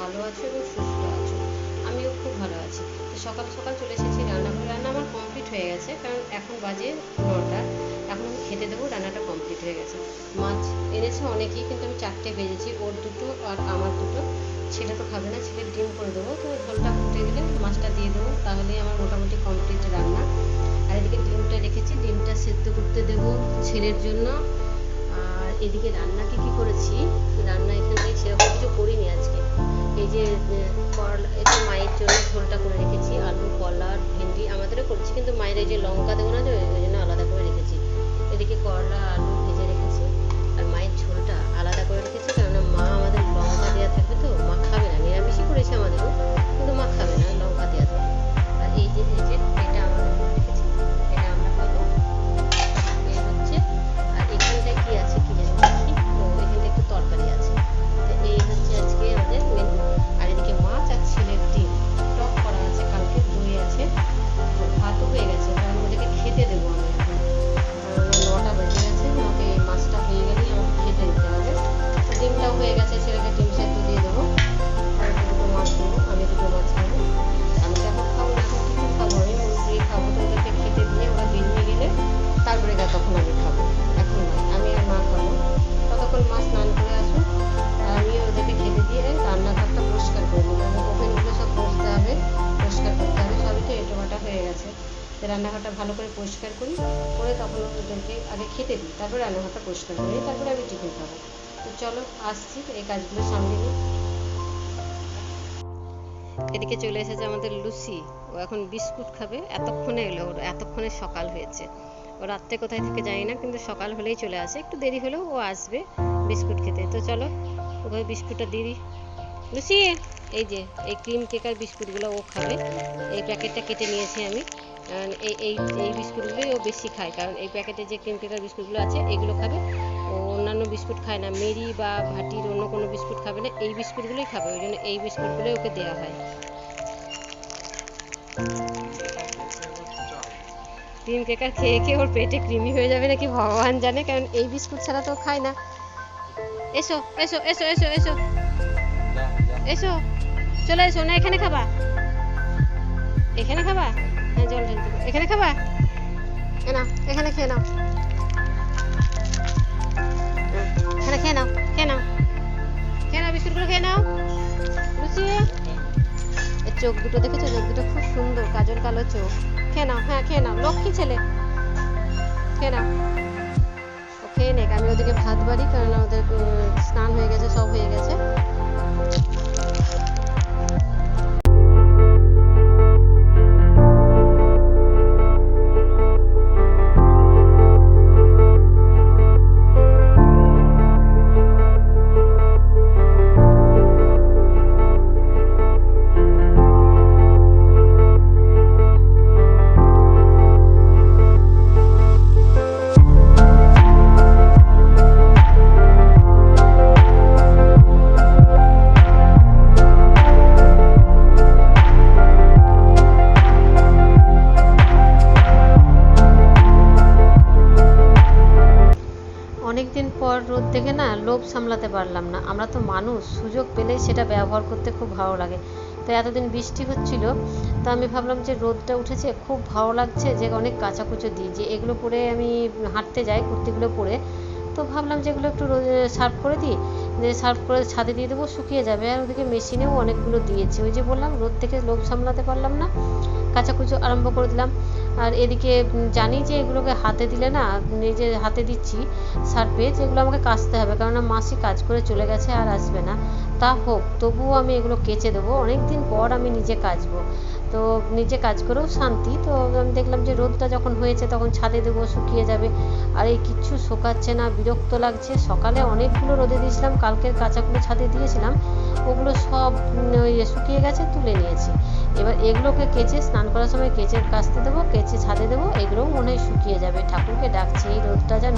ভালো আছো এবং সুস্থ আছো। আমিও খুব ভালো আছি। তো সকাল সকাল চলে এসেছি রান্নাঘরে। রান্না আমার কমপ্লিট হয়ে গেছে, কারণ এখন বাজে 9টা। এখন আমি খেতে দেবো, রান্নাটা কমপ্লিট হয়ে গেছে। মাছ এনেছে অনেকেই, কিন্তু আমি 4টে ভেজেছি, ওর দুটো আর আমার দুটো। ছেলে তো খাবে না, ছেলের ডিম করে দেবো। তো ঝোলটা ফুটে গেলে মাছটা দিয়ে দেবো, তাহলেই আমার মোটামুটি কমপ্লিট রান্না। আর এদিকে ডিমটা রেখেছি, ডিমটা সেদ্ধ করতে দেবো ছেলের জন্য। আর এদিকে রান্না কি করেছি, রান্না এখানে সেরকম কিছু করিনি আজকে। এই যে করলা, এটা মায়ের জন্য ঝোলটা করে রেখেছি, আলু কলা ভেন্ডি আমাদেরও করেছি, কিন্তু মায়ের এই যে লঙ্কা দেবো না, ওই জন্য আলাদা করে রেখেছি। এদিকে করলা আলু ভেজে রেখেছি, আর মায়ের ঝোলটা আলাদা করে রেখেছি, কারণ মা আমাদের লঙ্কা দেওয়া থাকবে, তো মা খাবে না। নিরামিষই করেছে আমাদেরও, কিন্তু মা খাবে না লঙ্কা দেওয়া থাকবে। আর এই যে এটা আমাদের করে রেখেছি, এটা আমরা খাবো। এই হচ্ছে, আর এখানটায় কি আছে কি জানি, ও এখানটা একটু তরকারি আছে। তো এই হচ্ছে আজকে আমাদের মেনু। আর এদিকে মাছ আর ছেলের ডিম টক করা আছে, কালকে দই আছে। ভাতও হয়ে গেছে, কারণ ওদেরকে খেতে দেবো আমি এখন। 9টা বেজে গেছে, আমাকে মাছটা হয়ে গেলেই আমাকে খেতে দিতে হবে। ডিমটাও হয়ে গেছে, ছেলেকে ডিম সেদ্ধ দিয়ে দেবো। আর দুটো মাছ দেবো, আমি দুটো মাছ খাবো। আমি তো এখন খাবো না, এখন টিফিন খাবো, আমি মুড়ি খাবো। তো ওদেরকে খেতে দিয়ে ওরা বেরিয়ে গেলে তারপরে তখন আমি খাবো, এখন নয়। আমি আর মা খাবো, ততক্ষণ মা স্নান করে আসুন। আর আমিও ওদেরকে খেতে দিয়ে রান্নাঘরটা পরিষ্কার করে নেবো, এবং ওভেনগুলো সব পরিষ্কার হবে, পরিষ্কার করতে হবে। সবই তো এঁটোমাটা হয়ে গেছে। তো রান্নাঘরটা ভালো করে পরিষ্কার করি, করে তখন ওদেরকে আগে খেতে দিই, তারপরে রান্নাঘরটা পরিষ্কার করি, তারপরে আমি টিফিন খাবো। তো চলো আসছি, এই কাজগুলো সামলে নিই। এদিকে চলে এসেছে আমাদের লুসি, ও এখন বিস্কুট খাবে। এতক্ষণে এলো, ওর এতক্ষণে সকাল হয়েছে। ও রাত্রে কোথায় থেকে জানি না, কিন্তু সকাল হলেই চলে আসে, একটু দেরি হলেও ও আসবে বিস্কুট খেতে। তো চলো ওকে বিস্কুটটা দিয়ে দিই। লুসি, এই যে এই ক্রিম কেকার বিস্কুটগুলো ও খাবে। এই প্যাকেটটা কেটে নিয়েছি আমি, কারণ এই এই এই বিস্কুটগুলোই ও বেশি খায়, কারণ এই প্যাকেটে যে ক্রিম কেকার বিস্কুটগুলো আছে এগুলো খাবে ও। অন্যান্য বিস্কুট খায় না, মেরি বা ভাটির অন্য কোনো বিস্কুট খাবে না, এই বিস্কুটগুলোই খাবে, ওই জন্য এই বিস্কুটগুলোই ওকে দেওয়া হয়। ক্রিম কেকার খেয়ে খেয়ে ওর পেটে কৃমি হয়ে যাবে নাকি ভগবান জানে, কারণ এই বিস্কুট ছাড়া তো খায় না। এসো এসো এসো এসো এসো এসো, চলে এসো না, এখানে খাবা, এখানে খাবা। হ্যাঁ জল ঢেলতে, এখানে খাবা, নাও এখানে খেয়ে নাও, এখানে খেয়ে নাও, খেয়ে নাও, খেয়ে নাও, বিস্কুটগুলো খেয়ে নাও। লুচি, এর চোখ দুটো দেখেছো, চোখ দুটো খুব সুন্দর, কাজল কালো চোখ। খেয়ে নাও, হ্যাঁ খেয়ে নাও, লক্ষ্মী ছেলে, খেয়ে নাও। ও খেয়ে নেক, আমি ওদিকে ভাত বাড়ি, কারণ ওদের স্নান হয়ে গেছে, সব হয়ে গেছে। অনেকদিন পর রোদ দেখে না লোভ সামলাতে পারলাম না। আমরা তো মানুষ, সুযোগ পেলেই সেটা ব্যবহার করতে খুব ভালো লাগে। তো এতদিন বৃষ্টি হচ্ছিল, তো আমি ভাবলাম যে রোদটা উঠেছে, খুব ভালো লাগছে, যে অনেক কাচাকুচো দিই, যে এগুলো পরে আমি হাঁটতে যাই, কুর্তিগুলো পরে। তো ভাবলাম যে এগুলো একটু সার্ফ করে দিই, যে সার্ফ করে ছাদে দিয়ে দেবো, শুকিয়ে যাবে। আর ওদিকে মেশিনেও অনেকগুলো দিয়েছি, ওই যে বললাম রোদ থেকে লোভ সামলাতে পারলাম না, কাচাকুচো আরম্ভ করে দিলাম। আর এদিকে জানি যে এগুলোকে হাতে দিলে না, এই যে হাতে দিচ্ছি সার্ফে, যেগুলো আমাকে কাচতে হবে, কারণ মাসি কাজ করে চলে গেছে আর আসবে না। তা হোক, তবুও আমি এগুলো কেচে দেবো, অনেক দিন পর আমি নিজে কাচবো, তো নিজে কাজ করেও শান্তি। তো আমি দেখলাম যে রোদটা যখন হয়েছে তখন ছাদে দেবো, শুকিয়ে যাবে। আর এই কিচ্ছু শোকাচ্ছে না, বিরক্ত লাগছে। সকালে অনেকগুলো রোদে দিয়েছিলাম, কালকের কাঁচাগুলো ছাদে দিয়েছিলাম, ওগুলো সব শুকিয়ে গেছে, তুলে নিয়েছি। এবার এগুলোকে কেচে, স্নান করার সময় কেচে কাচতে দেবো, কেচে ছাদে দেবো, এগুলোও মনে হয় শুকিয়ে যাবে। ঠাকুরকে ডাকছি এই রোদটা যেন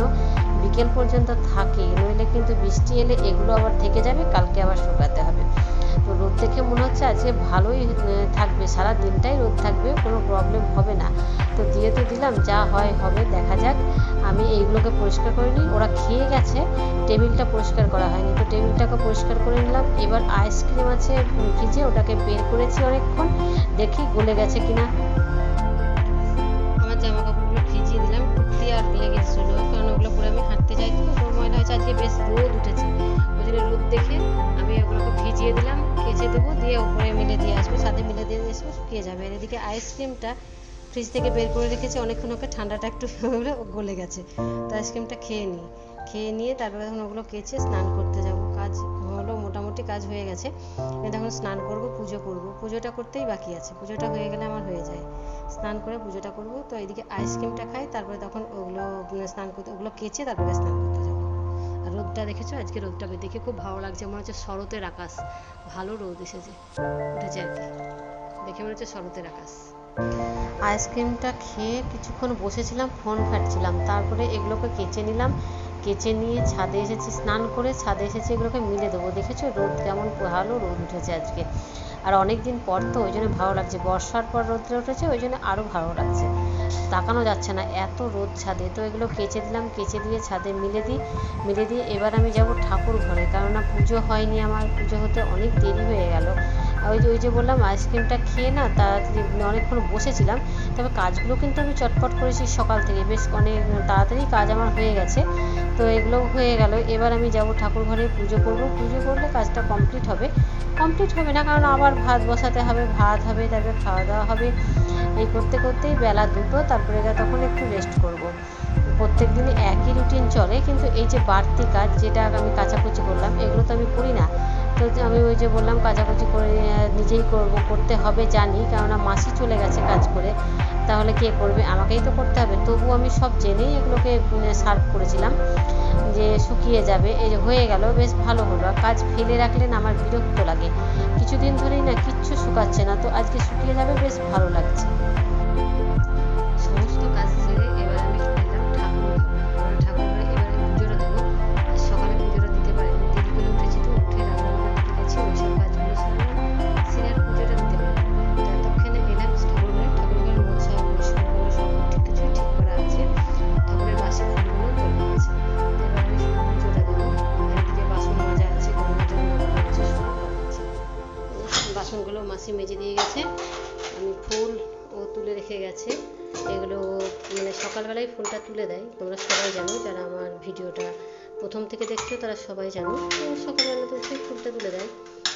বিকেল পর্যন্ত থাকে, নইলে কিন্তু বৃষ্টি এলে এগুলো আবার থেকে যাবে, কালকে আবার শুকাতে হবে। তো রোদ দেখে মনে হচ্ছে আজকে ভালোই থাকবে, সারা দিনটাই রোদ থাকবে, কোনো প্রবলেম হবে না। তো দিয়ে তো দিলাম, যা হয় হবে, দেখা যাক। আমি এইগুলোকে পরিষ্কার করে নিই, ওরা খেয়ে গেছে, টেবিলটা পরিষ্কার করা হয়নি, তো টেবিলটাকে পরিষ্কার করে নিলাম। এবার আইসক্রিম আছে ফ্রিজে, ওটাকে বের করেছি অনেকক্ষণ, দেখি গলে গেছে কিনা। আমার জামা কাপড়গুলো ভিজিয়ে দিলাম, টুকতে আর লেগেছিল, কারণ ওগুলো পরে আমি হাঁটতে যাই, তো ময়লা হয়েছে। আজকে বেশ রোদ উঠেছে, ওই জন্য রোদ দেখে আমি ওগুলোকে ভিজিয়ে দিলাম, কেচে দেবো, দিয়ে উপরে মিলে দিয়ে আসবো, ছাদে মিলে দিয়ে আসবো, শুকিয়ে যাবে। আর এদিকে আইসক্রিমটা ফ্রিজ থেকে বের করে রেখেছি অনেকক্ষণ, ওকে ঠান্ডাটা একটু গলে গেছে, তো আইসক্রিমটা খেয়ে নিয়ে তারপরে এখন ওগুলো কেচে স্নান করতে যাব। কাজ হলো, মোটামুটি কাজ হয়ে গেছে, কিন্তু এখন স্নান করব, পুজো করব, পুজোটা করতেই বাকি আছে, পুজোটা হয়ে গেলে আমার হয়ে যায়, স্নান করে পুজোটা করব। তো এদিকে আইসক্রিমটা খাই, তারপরে তখন ওগুলো স্নান করতে, ওগুলো কেচে তারপরে স্নান করতে যাবো। আর রোদটা দেখেছো, আজকে রোদটা দেখে খুব ভালো লাগছে, মনে হচ্ছে শরতের আকাশ, ভালো রোদ উঠেছে আর কি, দেখে মনে হচ্ছে শরতের আকাশ। আইসক্রিমটা খেয়ে কিছুক্ষণ বসেছিলাম, ফোন ঘাঁটছিলাম, তারপরে এগুলোকে কেচে নিলাম, কেচে নিয়ে ছাদে এসেছি, স্নান করে ছাদে এসেছি, এগুলোকে মিলে দেবো। দেখেছো রোদ কেমন ভালো রোদ উঠেছে আজকে, আর অনেক দিন পর তো ওই জন্য ভালো লাগছে, বর্ষার পর রোদটা উঠেছে, ওই জন্য আরও ভালো লাগছে, তাকানো যাচ্ছে না এত রোদ ছাদে। তো এগুলো কেচে দিলাম, কেচে দিয়ে ছাদে মিলে দিয়ে এবার আমি যাব ঠাকুর ঘরে, কেননা পুজো হয়নি আমার, পুজো হতে অনেক দেরি হয়ে গেল। ওই যে বললাম আইসক্রিমটা খেয়ে না তাড়াতাড়ি অনেকক্ষণ বসেছিলাম, তবে কাজগুলো কিন্তু আমি চটপট করেছি সকাল থেকে, বেশ অনেক তাড়াতাড়ি কাজ আমার হয়ে গেছে। তো এগুলো হয়ে গেল, এবার আমি যাব ঠাকুর ঘরে, পুজো করব, পুজো করলে কাজটা কমপ্লিট হবে না, কারণ আবার ভাত বসাতে হবে, ভাত হবে, তারপরে খাওয়া দাওয়া হবে, এই করতে করতেই বেলা 2টো, তারপরে তখন একটু রেস্ট করব। প্রত্যেক দিনই একই রুটিন চলে, কিন্তু এই যে বাড়তি কাজ, যেটা আমি কাচাকুচি করলাম, এগুলো তো আমি করি না। তো আমি ওই যে বললাম কাচাকুচি করে নিজেই করতে হবে জানি, কেননা মাসি চলে গেছে কাজ করে, তাহলে কে করবে, আমাকেই তো করতে হবে। তবু আমি সব জেনেই এগুলোকে সার্ভ করেছিলাম যে শুকিয়ে যাবে, এই যে হয়ে গেল, বেশ ভালো হলো। আর কাজ ফেলে রাখলে না আমার বিরক্ত লাগে, কিছুদিন ধরেই না কিচ্ছু শুকাচ্ছে না, তো আজকে শুকিয়ে যাবে, বেশ ভালো লাগছে। সমস্ত কাজ সেরে এবার আমি এলাম ঠাকুর ঘরে, এবার আমি পুজোটা দেবো। সকালে পুজোটা দিতে পারিনি, দেরি করে উঠেছি, তো উঠে রান্নাবান্না দিতে গেছি, ওইসব কাজগুলো সেরে আর পুজোটা দিতে পারিনি। ততক্ষণে এলাম ঠাকুর ঘরে মোছা পরিষ্কার করে সব কিছুই ঠিক করা আছে, ঠাকুরের বাসি ফুলগুলো তোলা আছে। এবার আমি পুজোটা দেবো, এদিকে বাসন মাজা আছে, বাসনগুলো মাসি মেজে দিয়ে গেছে, আমি ফুল ও তুলে রেখে গেছে, এগুলো মানে সকালবেলায় ফুলটা তুলে দেয়, তোমরা সবাই জানো, যারা আমার ভিডিওটা প্রথম থেকে দেখছো তারা সবাই জানো, সকালবেলা তো সেই ফুলটা তুলে দেয়।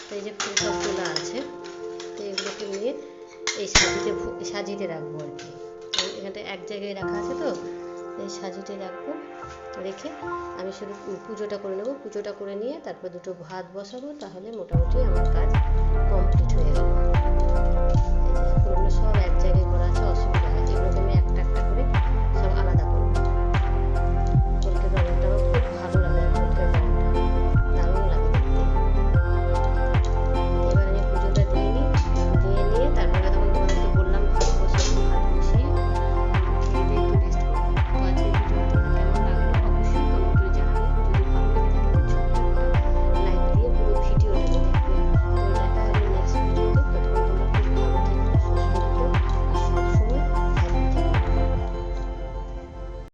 তো এই যে ফুলটা তোলা আছে, তো এগুলোকে নিয়ে এই সাজিতে রাখবো আর কি, এখানটা এক জায়গায় রাখা আছে, তো এই সাজিতে রাখবো, রেখে আমি শুধু পুজোটা করে নেবো, পুজোটা করে নিয়ে তারপর 2টো ভাত বসাবো, তাহলে মোটামুটি আমার কাজ কমপ্লিট হয়ে গেল। এই যে ফুলগুলো সব এক জায়গায় করা আছে, অসুবিধা